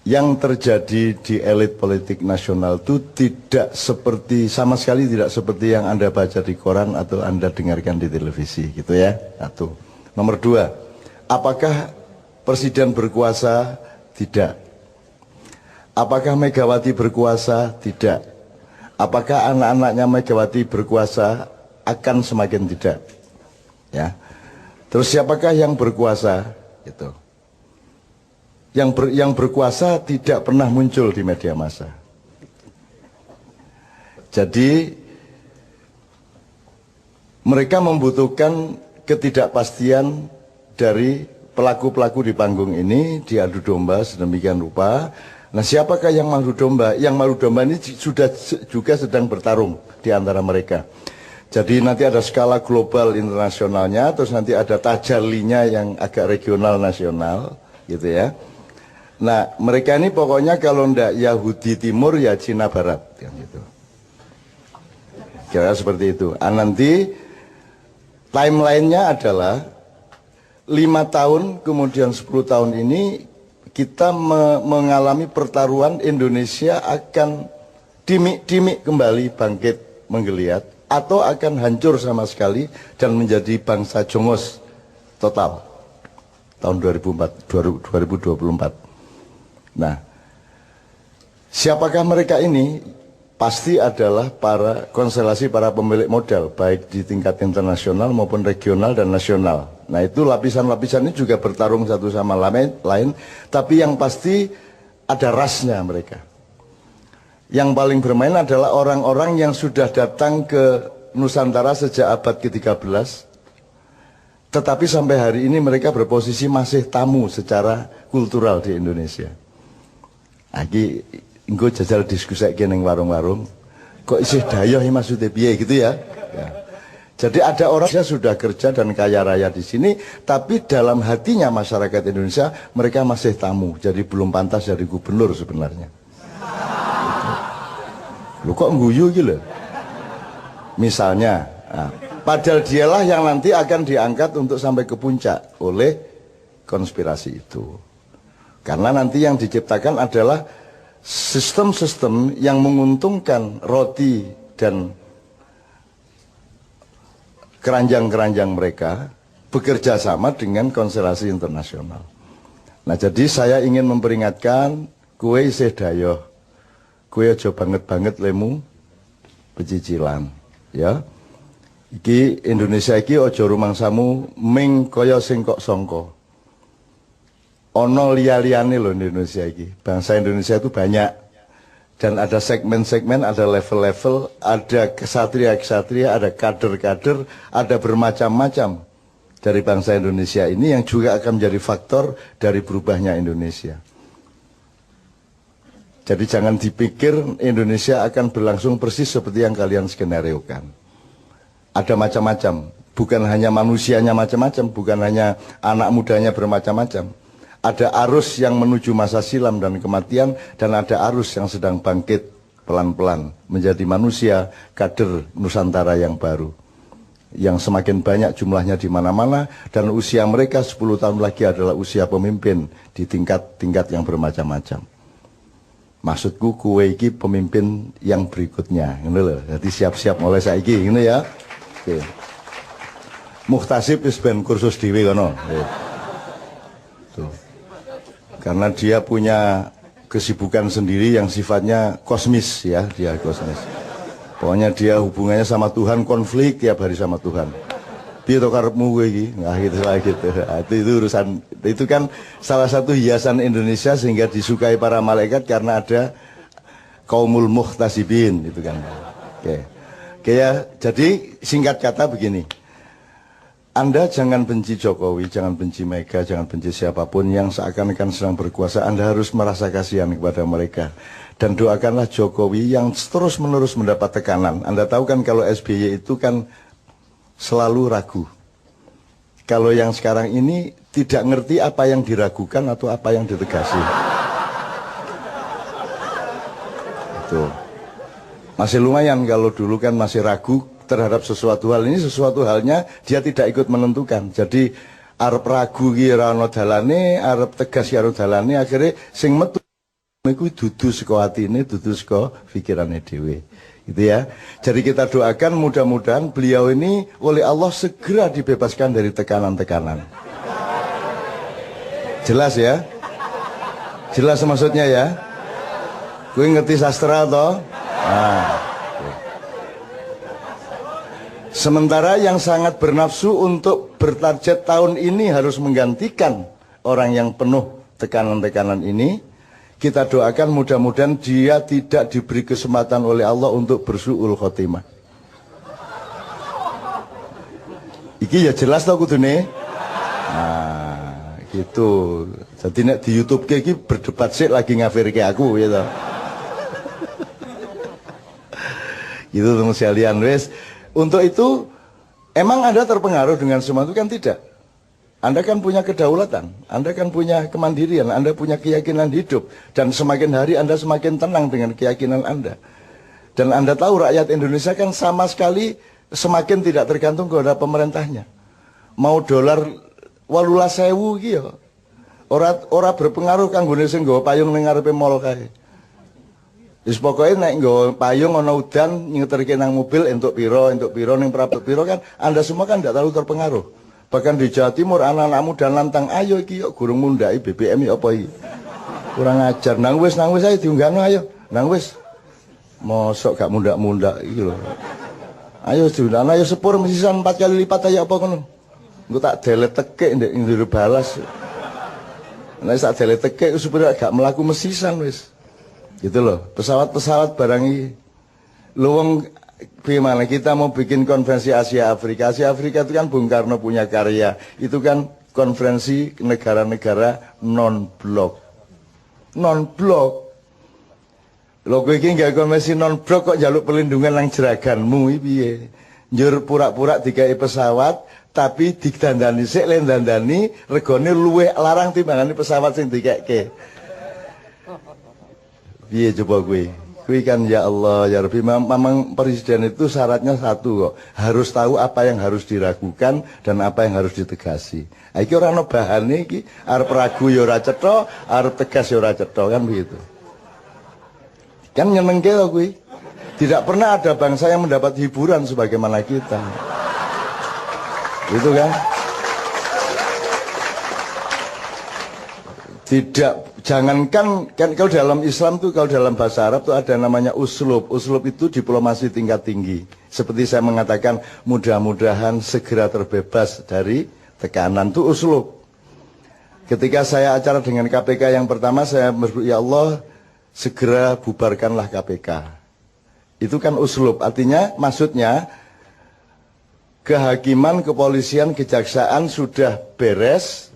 yang terjadi di elit politik nasional itu tidak seperti, sama sekali tidak seperti yang Anda baca di koran atau Anda dengarkan di televisi gitu ya. Satu. Nomor dua, apakah presiden berkuasa? Tidak. Apakah Megawati berkuasa? Tidak. Apakah anak-anaknya Megawati berkuasa? Akan semakin tidak. Ya. Terus siapakah yang berkuasa? Gitu. Yang berkuasa tidak pernah muncul di media massa. Jadi mereka membutuhkan ketidakpastian dari pelaku-pelaku di panggung ini, diadu domba sedemikian rupa. Nah, siapakah yang madu domba? Yang madu domba ini sudah juga sedang bertarung di antara mereka. Jadi nanti ada skala global internasionalnya, terus nanti ada tajallinya yang agak regional nasional, gitu ya. Nah, mereka ini pokoknya kalau ndak Yahudi Timur ya Cina Barat, kan gitu. Kira seperti itu. Nanti timelinenya adalah 5 tahun kemudian 10 tahun ini kita mengalami pertaruhan. Indonesia akan dimik-dimik kembali bangkit menggeliat atau akan hancur sama sekali dan menjadi bangsa jongos total tahun 2024. Nah, siapakah mereka ini? Pasti adalah konstelasi para pemilik modal, baik di tingkat internasional maupun regional dan nasional. Nah, itu lapisan-lapisan ini juga bertarung satu sama lain, tapi yang pasti ada rasnya mereka. Yang paling bermain adalah orang-orang yang sudah datang ke Nusantara sejak abad ke-13, tetapi sampai hari ini mereka berposisi masih tamu secara kultural di Indonesia. Lagi engko jajal diskusi ning warung-warung, kok isih dayoh maksudnya piye gitu ya. Ya. Jadi ada orang yang sudah kerja dan kaya raya di sini, tapi dalam hatinya masyarakat Indonesia mereka masih tamu, jadi belum pantas jadi gubernur sebenarnya. Lu kok ngguyu gitu? Misalnya, padahal dialah yang nanti akan diangkat untuk sampai ke puncak oleh konspirasi itu. Karena nanti yang diciptakan adalah sistem-sistem yang menguntungkan roti dan keranjang-keranjang mereka bekerja sama dengan konstelasi internasional. Nah, jadi saya ingin memperingatkan, kue isih dayoh, kue aja banget-banget lemu pecicilan, ya. Iki Indonesia iki aja rumangsamu ming kaya sing kok sangka. Ono liya-liyane loh Indonesia ini. Bangsa Indonesia itu banyak. Dan ada segmen-segmen, ada level-level, ada kesatria-kesatria, ada kader-kader, ada bermacam-macam dari bangsa Indonesia ini yang juga akan menjadi faktor dari berubahnya Indonesia. Jadi jangan dipikir Indonesia akan berlangsung persis seperti yang kalian skenariokan. Ada macam-macam. Bukan hanya manusianya macam-macam, bukan hanya anak mudanya bermacam-macam. Ada arus yang menuju masa silam dan kematian, dan ada arus yang sedang bangkit pelan-pelan menjadi manusia kader Nusantara yang baru, yang semakin banyak jumlahnya di mana-mana, dan usia mereka 10 tahun lagi adalah usia pemimpin di tingkat-tingkat yang bermacam-macam. Maksudku kue iki pemimpin yang berikutnya, ini loh. Jadi siap-siap mulai saiki, ini ya. Oke. Muhtasib wis ben kursus dhewe kono. Tuh. Karena dia punya kesibukan sendiri yang sifatnya kosmis ya, dia kosmis. Pokoknya dia hubungannya sama Tuhan konflik tiap hari sama Tuhan. Piye to karepmu kowe iki? Nah gitu lah gitu. Itu urusan, itu kan salah satu hiasan Indonesia sehingga disukai para malaikat karena ada kaumul muhtasibin itu kan. Oke. Oke ya, jadi singkat kata begini. Anda jangan benci Jokowi, jangan benci Mega, jangan benci siapapun yang seakan-akan sedang berkuasa. Anda harus merasa kasihan kepada mereka. Dan doakanlah Jokowi yang terus-menerus mendapat tekanan. Anda tahu kan kalau SBY itu kan selalu ragu. Kalau yang sekarang ini tidak ngerti apa yang diragukan atau apa yang ditegasi. Itu. Masih lumayan kalau dulu kan masih ragu terhadap sesuatu hal. Ini sesuatu halnya dia tidak ikut menentukan. Jadi arep ragu ki ora ono dalane, arep tegas karo dalane, akhirnya sing metu Iku dudu saka atine, dudu saka pikirane dhewe. Gitu ya. Jadi kita doakan mudah-mudahan beliau ini oleh Allah segera dibebaskan dari tekanan-tekanan. Jelas ya? Jelas maksudnya ya? Gue ngerti sastra toh? Nah. Sementara yang sangat bernafsu untuk bertarget tahun ini harus menggantikan orang yang penuh tekanan-tekanan ini, kita doakan mudah-mudahan dia tidak diberi kesempatan oleh Allah untuk bersu'ul khotimah. Iki ya jelas tau kudune. Nah, gitu. Jadi nek di YouTube iki berdebat sik lagi ngafirke aku gitu. Gitu teman sekalian wes. Untuk itu emang Anda terpengaruh dengan semua itu kan tidak. Anda kan punya kedaulatan, Anda kan punya kemandirian, Anda punya keyakinan hidup. Dan semakin hari Anda semakin tenang dengan keyakinan Anda. Dan Anda tahu rakyat Indonesia kan sama sekali semakin tidak tergantung kepada pemerintahnya. Mau dolar 18.000 iki ya. Ora berpengaruh kanggone sing nggawa payung ning ngarepe mall kae. Wis pokoke nek nggawa payung ana udan nyeterke nang mobil entuk piro ning prapet piro kan Anda semua kan tidak terlalu terpengaruh. Bahkan di Jawa Timur anak-anak muda nantang, ayo iki yuk gurung mundhaki BBM ya apa iki. Kurang ajar. Nang wis ayo diunggahno ayo. Nang wis. Mosok gak mundak-mundak iki lho. Ayo diunggahno ayo sepur mesisan 4 kali lipat ayo apa ngono. Engko tak delete tekek ndek njero balas. Nek tak delete tekek supaya gak mlaku mesisan wis. Gitu loh, pesawat-pesawat barang ini. Luwung gimana kita mau bikin konferensi Asia Afrika. Asia Afrika itu kan Bung Karno punya karya. Itu kan konferensi negara-negara non-blok. Non-blok. Lho kowe iki gak konferensi non-blok kok njaluk perlindungan nang jeraganmu iki piye? Njur pura-pura digawe pesawat tapi didandani sik le dandani regane luwih larang timbangane pesawat sing dikekke. Piye coba gue kan ya Allah ya Rabbi, memang presiden itu syaratnya satu kok, harus tahu apa yang harus diragukan dan apa yang harus ditegasi. Iki ora ana bahane iki, arep ragu ya ora cetha, arep tegas ya ora cetha kan begitu. Kan nyenengke to kuwi. Tidak pernah ada bangsa yang mendapat hiburan sebagaimana kita. Gitu kan? Tidak, jangankan kan kalau dalam Islam tuh, kalau dalam bahasa Arab tuh ada namanya uslub. Uslub itu diplomasi tingkat tinggi. Seperti saya mengatakan, mudah-mudahan segera terbebas dari tekanan, itu uslub. Ketika saya acara dengan KPK yang pertama, saya berdoa, ya Allah, segera bubarkanlah KPK. Itu kan uslub, artinya maksudnya kehakiman, kepolisian, kejaksaan sudah beres,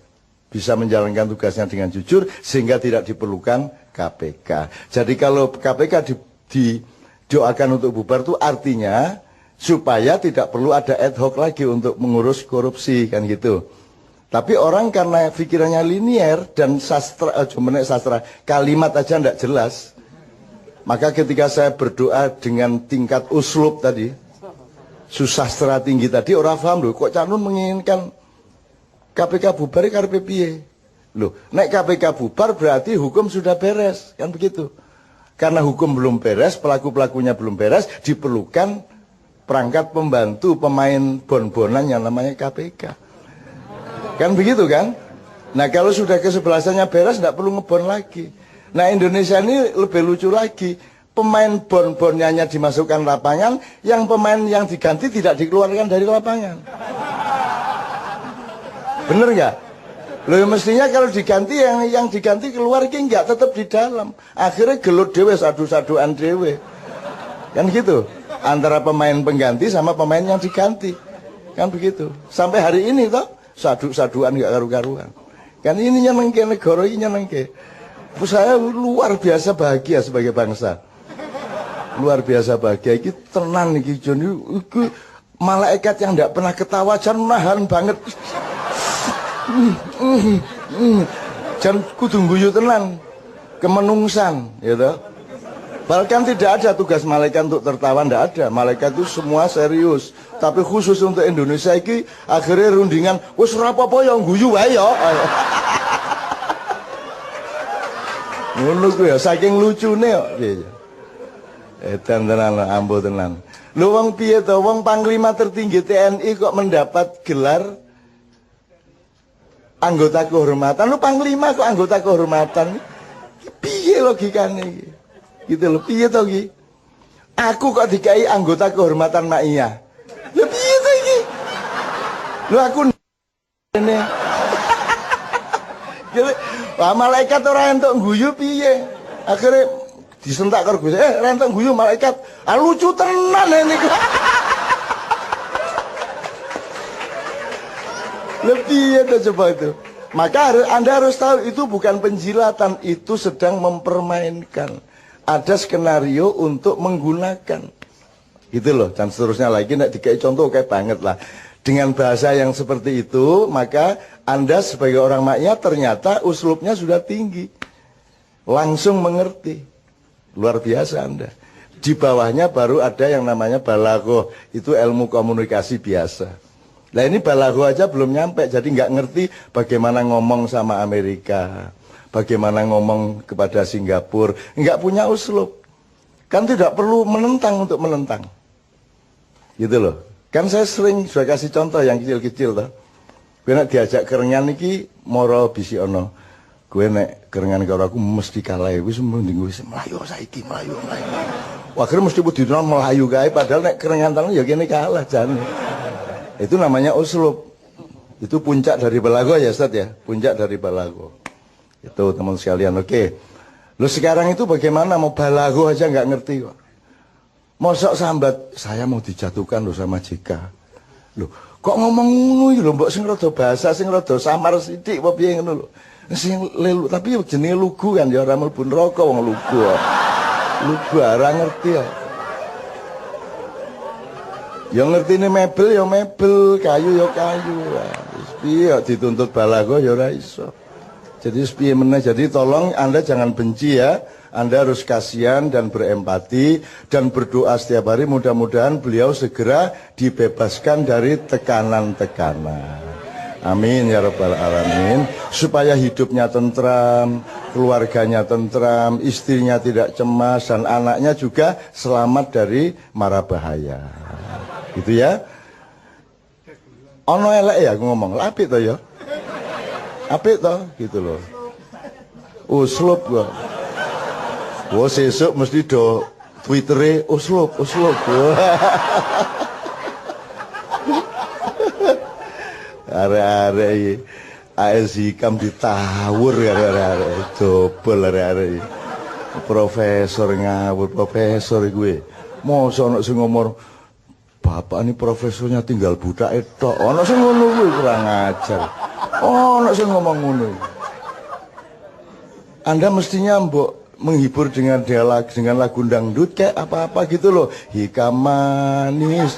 bisa menjalankan tugasnya dengan jujur sehingga tidak diperlukan KPK. Jadi kalau KPK didoakan untuk bubar itu artinya supaya tidak perlu ada ad hoc lagi untuk mengurus korupsi kan gitu. Tapi orang karena pikirannya linier dan sastra kalimat aja tidak jelas. Maka ketika saya berdoa dengan tingkat uslub tadi, susastra tinggi tadi, orang paham loh kok Cak Nun menginginkan KPK bubar karepe piye? Loh, nek KPK bubar berarti hukum sudah beres, kan begitu. Karena hukum belum beres, pelaku-pelakunya belum beres, diperlukan perangkat pembantu pemain bon-bonan yang namanya KPK. Kan begitu kan? Nah, kalau sudah kesebelasannya beres tidak perlu ngebon lagi. Nah, Indonesia ini lebih lucu lagi. Pemain bon-bonnya hanya dimasukkan lapangan, yang pemain yang diganti tidak dikeluarkan dari lapangan. Bener nggak? Loh mestinya kalau diganti yang diganti keluar ki nggak tetap di dalam. Akhirnya gelut dewe sadu-saduan dewe. Kan gitu. Antara pemain pengganti sama pemain yang diganti. Kan begitu. Sampai hari ini toh sadu-saduan nggak karu-karuan. Kan ini nyenengke negara ini nyenengke. Saya luar biasa bahagia sebagai bangsa. Luar biasa bahagia. Iki tenan iki Joni. Iki malaikat yang nggak pernah ketawa jan nahan banget. Jan kudu guyu tenan kemenungsan gitu. Bahkan tidak ada tugas malaikat untuk tertawa, tidak ada. Malaikat itu semua serius. Tapi khusus untuk Indonesia ini akhirnya rundingan wis ora apa-apa yang guyu wae ya. Ngono ku ya saking lucune kok piye. Edan tenan ambo tenan. Lho wong piye to wong panglima tertinggi TNI kok mendapat gelar anggota kehormatan. Lu panglima kok anggota kehormatan. Piye logikane iki? Gitu lho, piye to iki? Aku kok dikai anggota kehormatan Mak Iya. Lho piye to iki? Lho aku ini. Wah malaikat ora entuk guyu piye? Akhirnya disentak karo Gusti. Rentok guyu malaikat. Ah lucu tenan ini. Lebih itu coba itu. Maka Anda harus tahu itu bukan penjilatan, itu sedang mempermainkan. Ada skenario untuk menggunakan. Gitu loh, dan seterusnya lagi nek dikai contoh kayak banget lah. Dengan bahasa yang seperti itu, maka Anda sebagai orang maknya ternyata uslubnya sudah tinggi. Langsung mengerti. Luar biasa Anda. Di bawahnya baru ada yang namanya balaghah, itu ilmu komunikasi biasa. Nah ini balaghah aja belum nyampe, jadi nggak ngerti bagaimana ngomong sama Amerika, bagaimana ngomong kepada Singapura, nggak punya uslub. Kan tidak perlu menentang untuk menentang. Gitu loh. Kan saya sering sudah kasih contoh yang kecil-kecil toh. Gue nek diajak kerengan iki moro bisi ono. Gue nek kerengan karo aku mesti kalah, wis mending wis melayu saiki, melayu. Wah, akhirnya mesti budina melayu kae padahal nek kerengan tangan ya kene kalah jane. Itu namanya uslub. Itu puncak dari balaghah ya Ustaz ya, puncak dari balaghah. Itu teman sekalian, oke. Lo sekarang itu bagaimana mau balaghah aja nggak ngerti kok. Mosok sambat, saya mau dijatuhkan lo sama JK. Loh, kok ngomong ngono iki lho, mbok sing rada bahasa sing rada samar sithik apa piye ngono lho. Sing lelu, tapi jenenge lugu kan ya ora mlebu neraka wong lugu. Lugu ora ngerti ya. Ya ngertine mebel ya mebel, kayu ya kayu. Wis piye dituntut balaghah ya ora iso. Jadi piye meneh, jadi tolong Anda jangan benci ya. Anda harus kasihan dan berempati dan berdoa setiap hari mudah-mudahan beliau segera dibebaskan dari tekanan-tekanan. Amin ya rabbal alamin. Supaya hidupnya tentram, keluarganya tentram, istrinya tidak cemas dan anaknya juga selamat dari mara bahaya. Gitu ya. Ono elek ya aku ngomong, apik to ya. Apik to gitu loh. Uslub gua. Wah sesuk mesti do Twittere uslub. Are-are iki AS Hikam ditawur are-are dobel are-are. Profesor ngawur, profesor gue. Mosok ono sing ngomong bapak ini profesornya tinggal budak tok. Ono sing ngono kuwi kurang ajar. Ono sing ngomong ngono. Anda mestinya mbok menghibur dengan lagu dangdut kayak apa-apa gitu loh. Hikam manis,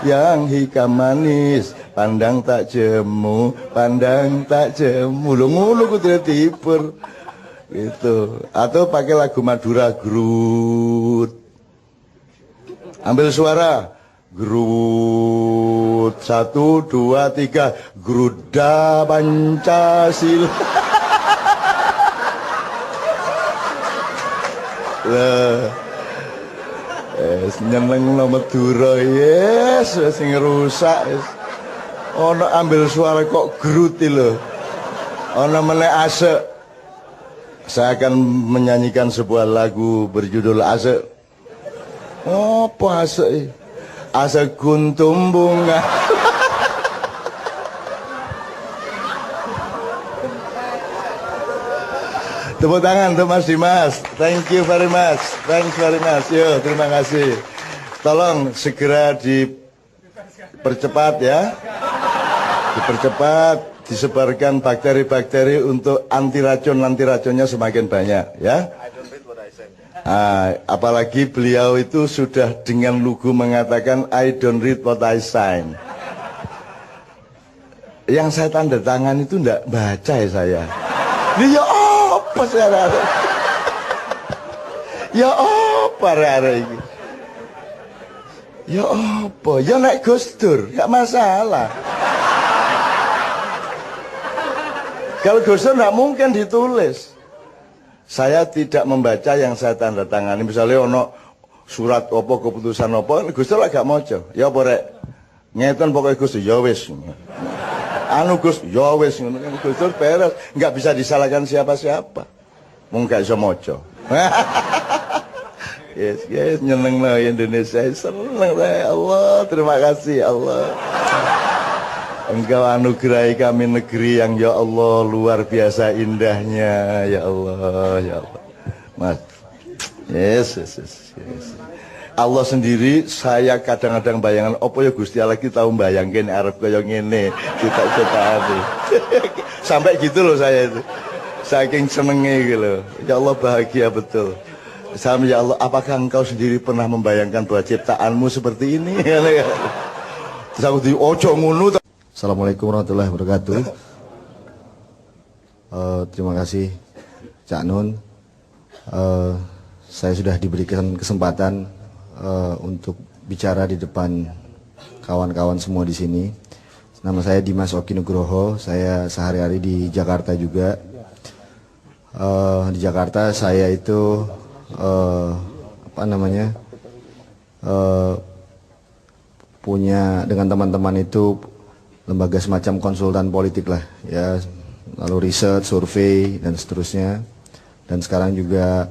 yang hikam manis, pandang tak jemu. Lo ngono ku tidak dihibur. Gitu. Atau pakai lagu Madura Grut. Ambil suara. Grut 1, 2, 3. Gruda Pancasila. Nyeneng no Madura yes sing rusak yes. Ono ambil suara kok gruti lho. Ono meneh asek. Saya akan menyanyikan sebuah lagu berjudul Asek. Apa asek? Asek kuntum bunga. Tepuk tangan untuk Mas Dimas. Thank you very much. Thanks very much. Yo, terima kasih. Tolong segera dipercepat ya. Dipercepat, disebarkan bakteri-bakteri untuk anti racunnya semakin banyak ya. Apalagi beliau itu sudah dengan lugu mengatakan I don't read what I sign. Yang saya tanda tangan itu enggak baca ya saya. Dia apa sekarang? Ya apa hari ini? Ya apa? Ya naik Gus Dur, gak masalah. Kalau Gus Dur gak mungkin ditulis. saya tidak membaca yang saya tanda tangani. Misalnya ono surat apa keputusan apa, Gus Dur gak maca. Ya apa rek? Ngeten pokoke Gus ya wis. Anu Gus, ya wis ngono kan Gus Dur beres, enggak bisa disalahkan siapa-siapa. Mung gak iso maca. Yes, nyeneng lah Indonesia, seneng lah Allah, terima kasih Allah. Engkau anugerahi kami negeri yang ya Allah luar biasa indahnya, ya Allah, ya Allah. Mas, yes. Allah sendiri, saya kadang-kadang bayangan apa ya Gusti Allah kita tahu bayangin Arab kaya ngene cita-citane. Sampai gitu loh saya itu, saking senengnya gitu. Ya Allah bahagia betul. Sama ya Allah, apakah engkau sendiri pernah membayangkan bahwa ciptaanmu seperti ini? Terus aku di ojo ngunu. Assalamualaikum warahmatullahi wabarakatuh. Terima kasih Cak Nun. Saya sudah diberikan kesempatan untuk bicara di depan kawan-kawan semua di sini. Nama saya Dimas Oki Nugroho. Saya sehari-hari di Jakarta juga. Di Jakarta saya itu punya dengan teman-teman itu lembaga semacam konsultan politik lah ya, lalu riset, survei dan seterusnya. Dan sekarang juga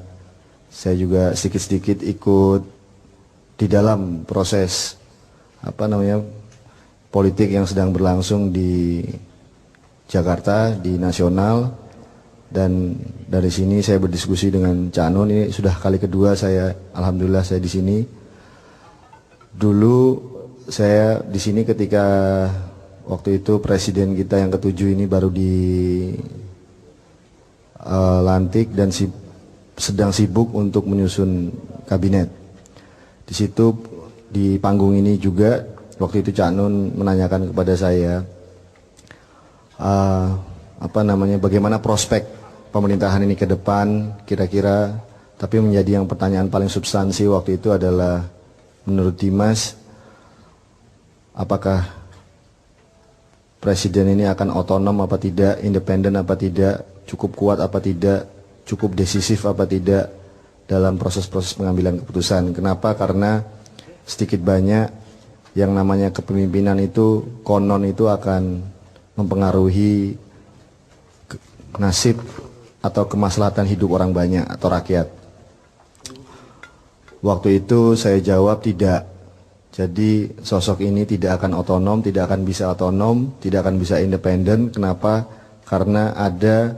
saya juga sedikit-sedikit ikut di dalam proses politik yang sedang berlangsung di Jakarta, di nasional. Dan dari sini saya berdiskusi dengan Cak Nun. Ini sudah kali kedua saya, alhamdulillah saya di sini. Dulu saya di sini ketika waktu itu presiden kita yang ketujuh ini baru dilantik dan sedang sibuk untuk menyusun kabinet. Di situ di panggung ini juga waktu itu Cak Nun menanyakan kepada saya bagaimana prospek pemerintahan ini ke depan kira-kira, tapi menjadi yang pertanyaan paling substansi waktu itu adalah menurut Dimas, apakah presiden ini akan otonom apa tidak, independen apa tidak, cukup kuat apa tidak, cukup decisif apa tidak dalam proses-proses pengambilan keputusan. Kenapa? Karena sedikit banyak yang namanya kepemimpinan itu konon itu akan mempengaruhi nasib atau kemaslahatan hidup orang banyak atau rakyat. Waktu itu saya jawab tidak. Jadi sosok ini tidak akan otonom, tidak akan bisa otonom, tidak akan bisa independen. Kenapa? Karena ada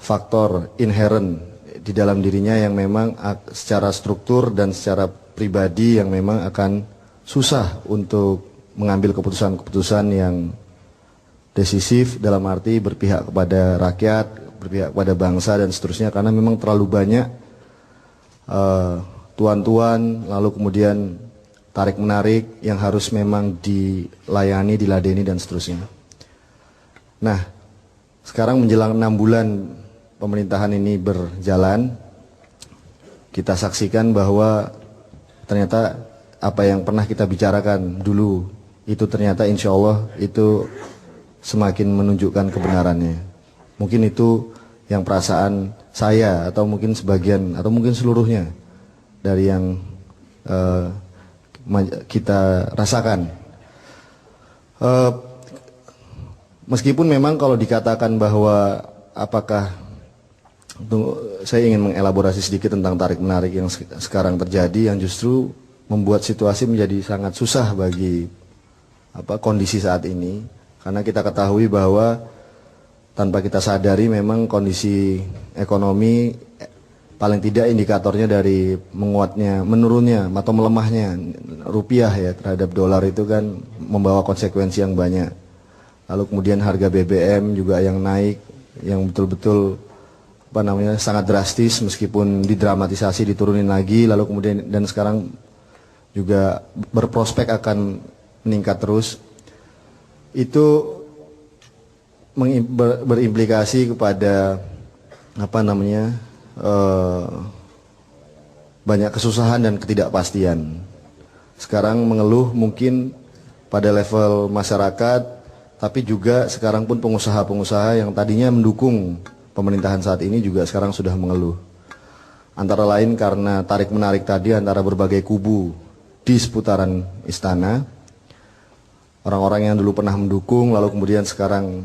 faktor inherent di dalam dirinya yang memang secara struktur dan secara pribadi yang memang akan susah untuk mengambil keputusan-keputusan yang decisif dalam arti berpihak kepada rakyat, berpihak pada bangsa dan seterusnya, karena memang terlalu banyak tuan-tuan lalu kemudian tarik-menarik yang harus memang dilayani, diladeni dan seterusnya. Nah, sekarang menjelang 6 bulan pemerintahan ini berjalan, kita saksikan bahwa ternyata apa yang pernah kita bicarakan dulu itu ternyata insya Allah itu semakin menunjukkan kebenarannya. Mungkin itu yang perasaan saya atau mungkin sebagian atau mungkin seluruhnya dari yang kita rasakan. Meskipun memang kalau dikatakan bahwa apakah saya ingin mengelaborasi sedikit tentang tarik-menarik yang sekarang terjadi yang justru membuat situasi menjadi sangat susah bagi kondisi saat ini, karena kita ketahui bahwa tanpa kita sadari memang kondisi ekonomi paling tidak indikatornya dari menurunnya atau melemahnya rupiah ya terhadap dolar itu kan membawa konsekuensi yang banyak. Lalu kemudian harga BBM juga yang naik, yang betul-betul sangat drastis, meskipun didramatisasi diturunin lagi, lalu kemudian dan sekarang juga berprospek akan meningkat terus. Itu berimplikasi kepada banyak kesusahan dan ketidakpastian. Sekarang mengeluh mungkin pada level masyarakat, tapi juga sekarang pun pengusaha-pengusaha yang tadinya mendukung pemerintahan saat ini juga sekarang sudah mengeluh. Antara lain karena tarik-menarik tadi antara berbagai kubu di seputaran istana. Orang-orang yang dulu pernah mendukung lalu kemudian sekarang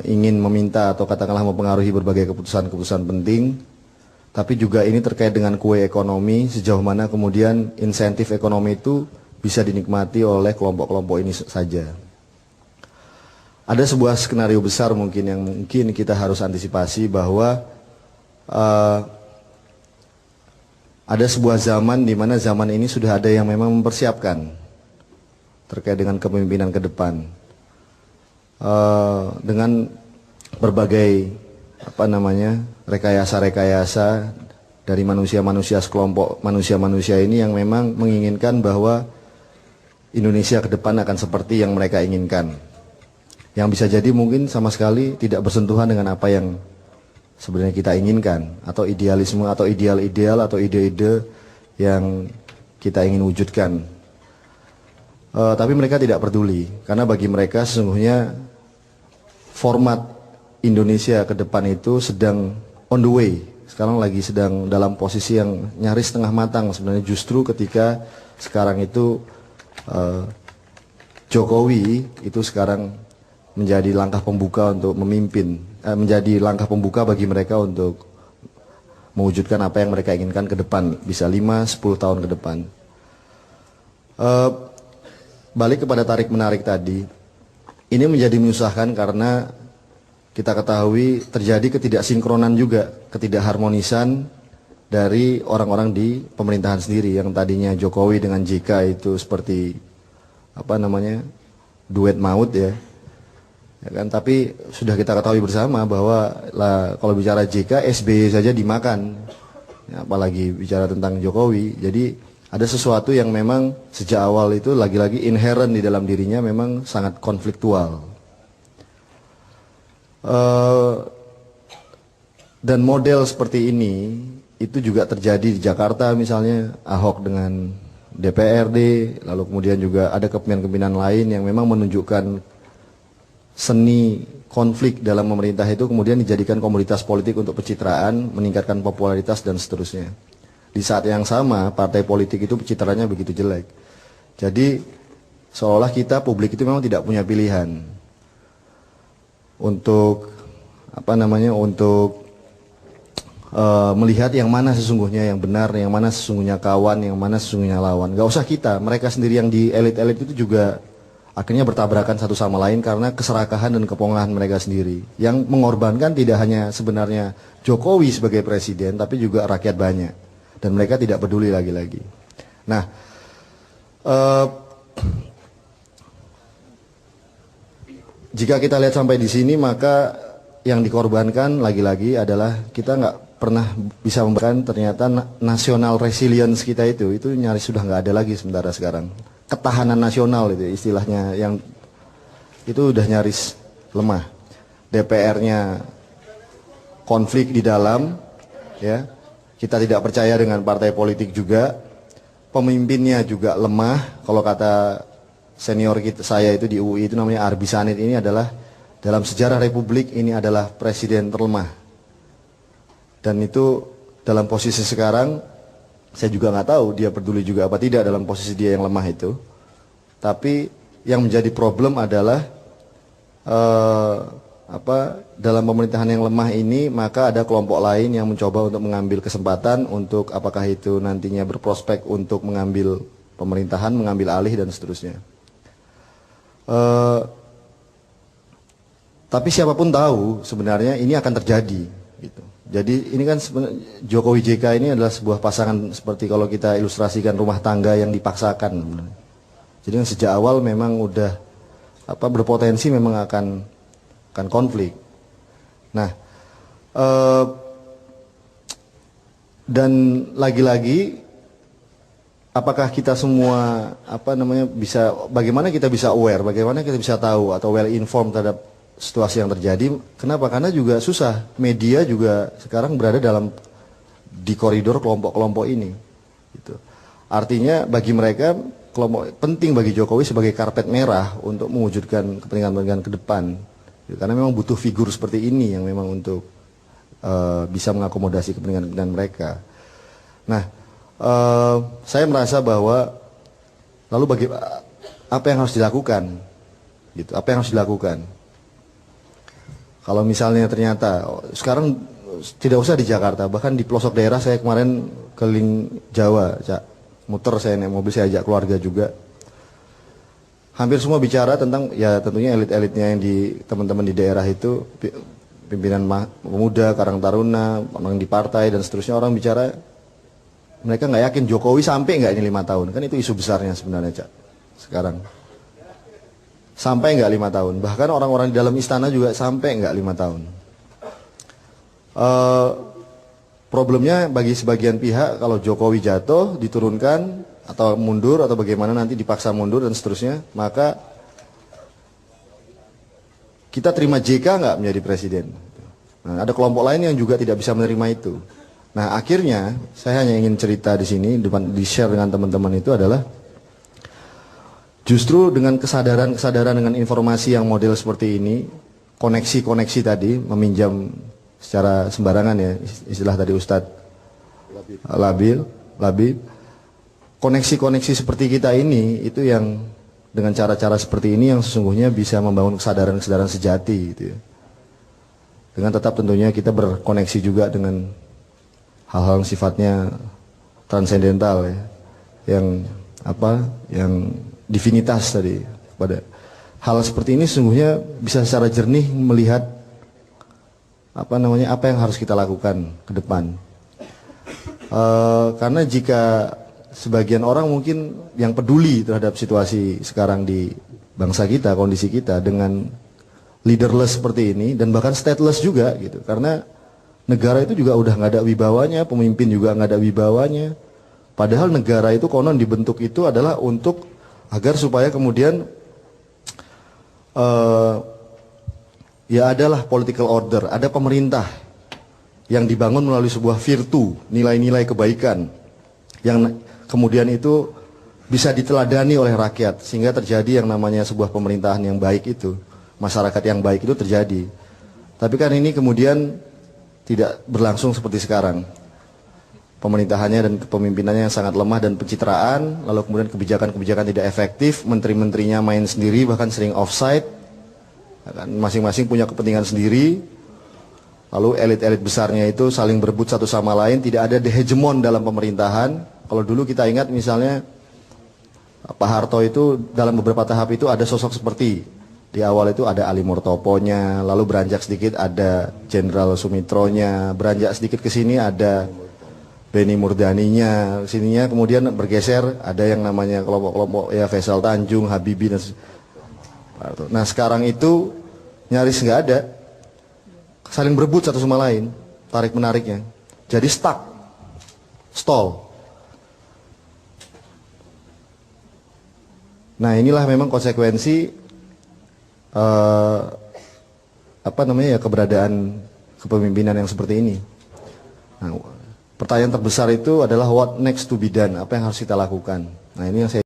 ingin meminta atau katakanlah mempengaruhi berbagai keputusan-keputusan penting. Tapi juga ini terkait dengan kue ekonomi, sejauh mana kemudian insentif ekonomi itu bisa dinikmati oleh kelompok-kelompok ini saja. Ada sebuah skenario besar mungkin yang mungkin kita harus antisipasi bahwa ada sebuah zaman di mana zaman ini sudah ada yang memang mempersiapkan terkait dengan kepemimpinan ke depan. Dengan berbagai rekayasa-rekayasa dari manusia-manusia sekelompok manusia-manusia ini yang memang menginginkan bahwa Indonesia ke depan akan seperti yang mereka inginkan. Yang bisa jadi mungkin sama sekali tidak bersentuhan dengan apa yang sebenarnya kita inginkan, atau idealisme atau ideal-ideal atau ide-ide yang kita ingin wujudkan. Tapi mereka tidak peduli, karena bagi mereka sesungguhnya format Indonesia ke depan itu sedang on the way. Sekarang lagi sedang dalam posisi yang nyaris setengah matang sebenarnya, justru ketika sekarang itu Jokowi itu sekarang menjadi langkah pembuka untuk memimpin, menjadi langkah pembuka bagi mereka untuk mewujudkan apa yang mereka inginkan ke depan, bisa 5-10 tahun ke depan. Balik kepada tarik-menarik tadi, ini menjadi menyusahkan karena kita ketahui terjadi ketidaksinkronan juga, ketidakharmonisan dari orang-orang di pemerintahan sendiri, yang tadinya Jokowi dengan JK itu seperti duet maut ya kan, tapi sudah kita ketahui bersama bahwa kalau bicara JK, SBY saja dimakan, ya, apalagi bicara tentang Jokowi. Jadi ada sesuatu yang memang sejak awal itu lagi-lagi inherent di dalam dirinya, memang sangat konfliktual. Dan model seperti ini itu juga terjadi di Jakarta, misalnya Ahok dengan DPRD, lalu kemudian juga ada kepemimpinan lain yang memang menunjukkan seni konflik dalam pemerintah itu kemudian dijadikan komoditas politik untuk pencitraan, meningkatkan popularitas dan seterusnya. Di saat yang sama partai politik itu pencitraannya begitu jelek. Jadi seolah kita publik itu memang tidak punya pilihan untuk melihat yang mana sesungguhnya yang benar, yang mana sesungguhnya kawan, yang mana sesungguhnya lawan. Gak usah kita, mereka sendiri yang di elit-elit itu juga akhirnya bertabrakan satu sama lain karena keserakahan dan kepongahan mereka sendiri. Yang mengorbankan tidak hanya sebenarnya Jokowi sebagai presiden, tapi juga rakyat banyak. Dan mereka tidak peduli lagi-lagi. Nah, jika kita lihat sampai di sini, maka yang dikorbankan lagi-lagi adalah kita nggak pernah bisa memberikan, ternyata nasional resilience kita itu nyaris sudah nggak ada lagi sementara sekarang. Ketahanan nasional itu istilahnya, yang itu udah nyaris lemah. DPR-nya konflik di dalam, ya, kita tidak percaya dengan partai politik juga, pemimpinnya juga lemah. Kalau kata senior saya itu di UI itu namanya Arbi Sanit, ini adalah dalam sejarah Republik ini adalah presiden terlemah. Dan itu dalam posisi sekarang, saya juga nggak tahu dia peduli juga apa tidak dalam posisi dia yang lemah itu. Tapi yang menjadi problem adalah dalam pemerintahan yang lemah ini, maka ada kelompok lain yang mencoba untuk mengambil kesempatan untuk apakah itu nantinya berprospek untuk mengambil pemerintahan, mengambil alih dan seterusnya. Tapi siapapun tahu sebenarnya ini akan terjadi gitu. Jadi ini kan Jokowi JK ini adalah sebuah pasangan seperti kalau kita ilustrasikan rumah tangga yang dipaksakan. Jadi kan sejak awal memang udah berpotensi memang akan konflik. Nah, dan lagi-lagi apakah kita semua bisa, bagaimana kita bisa aware, bagaimana kita bisa tahu atau well informed terhadap situasi yang terjadi? Kenapa? Karena juga susah. Media juga sekarang berada di koridor kelompok-kelompok ini. Gitu. Artinya bagi mereka kelompok penting bagi Jokowi sebagai karpet merah untuk mewujudkan kepentingan-kepentingan ke depan. Karena memang butuh figur seperti ini yang memang untuk bisa mengakomodasi kepentingan-kepentingan mereka. Nah, saya merasa bahwa lalu apa yang harus dilakukan? Gitu. Apa yang harus dilakukan? Kalau misalnya ternyata sekarang tidak usah di Jakarta, bahkan di pelosok daerah, saya kemarin keliling Jawa, muter, saya naik mobil, saya ajak keluarga juga. Hampir semua bicara tentang, ya tentunya elit-elitnya yang di teman-teman di daerah itu, pimpinan pemuda, Karang Taruna, orang di partai dan seterusnya, orang bicara mereka nggak yakin Jokowi sampai nggak ini 5 tahun, kan itu isu besarnya sebenarnya, Cak. Sekarang sampai nggak 5 tahun, bahkan orang-orang di dalam istana juga sampai nggak 5 tahun. Problemnya bagi sebagian pihak kalau Jokowi jatuh, diturunkan atau mundur atau bagaimana nanti dipaksa mundur dan seterusnya, maka kita terima JK nggak menjadi presiden. Nah, ada kelompok lain yang juga tidak bisa menerima itu. Nah, akhirnya saya hanya ingin cerita di sini, di-share dengan teman-teman itu adalah justru dengan kesadaran dengan informasi yang model seperti ini, koneksi-koneksi tadi, meminjam secara sembarangan ya, istilah tadi Ustadz Labib, koneksi-koneksi seperti kita ini, itu yang dengan cara-cara seperti ini yang sesungguhnya bisa membangun kesadaran-kesadaran sejati gitu ya. Dengan tetap tentunya kita berkoneksi juga dengan hal-hal yang sifatnya transendental ya, yang divinitas tadi. Pada hal seperti ini sesungguhnya bisa secara jernih melihat apa yang harus kita lakukan ke depan. Karena jika sebagian orang mungkin yang peduli terhadap situasi sekarang di bangsa kita, kondisi kita dengan leaderless seperti ini dan bahkan stateless juga gitu, karena negara itu juga udah nggak ada wibawanya, pemimpin juga nggak ada wibawanya. Padahal negara itu konon dibentuk itu adalah untuk agar supaya kemudian ya adalah political order, ada pemerintah yang dibangun melalui sebuah virtu, nilai-nilai kebaikan yang kemudian itu bisa diteladani oleh rakyat sehingga terjadi yang namanya sebuah pemerintahan yang baik itu, masyarakat yang baik itu terjadi. Tapi kan ini kemudian tidak berlangsung seperti sekarang. Pemerintahannya dan kepemimpinannya yang sangat lemah dan pencitraan, lalu kemudian kebijakan-kebijakan tidak efektif, menteri-menterinya main sendiri, bahkan sering offside, masing-masing punya kepentingan sendiri, lalu elit-elit besarnya itu saling berebut satu sama lain, tidak ada hegemon dalam pemerintahan. Kalau dulu kita ingat misalnya Pak Harto itu dalam beberapa tahap itu ada sosok seperti di awal itu ada Ali Murtoponya, lalu beranjak sedikit ada Jenderal Sumitronya, beranjak sedikit ke sini ada Beni Murdaninya, sininya kemudian bergeser ada yang namanya kelompok-kelompok ya Faisal Tanjung, Habibie dan nah sekarang itu nyaris nggak ada, saling berebut satu sama lain, tarik menariknya, jadi stall. Nah inilah memang konsekuensi keberadaan kepemimpinan yang seperti ini. Nah, pertanyaan terbesar itu adalah what next to be done, apa yang harus kita lakukan. Nah ini yang saya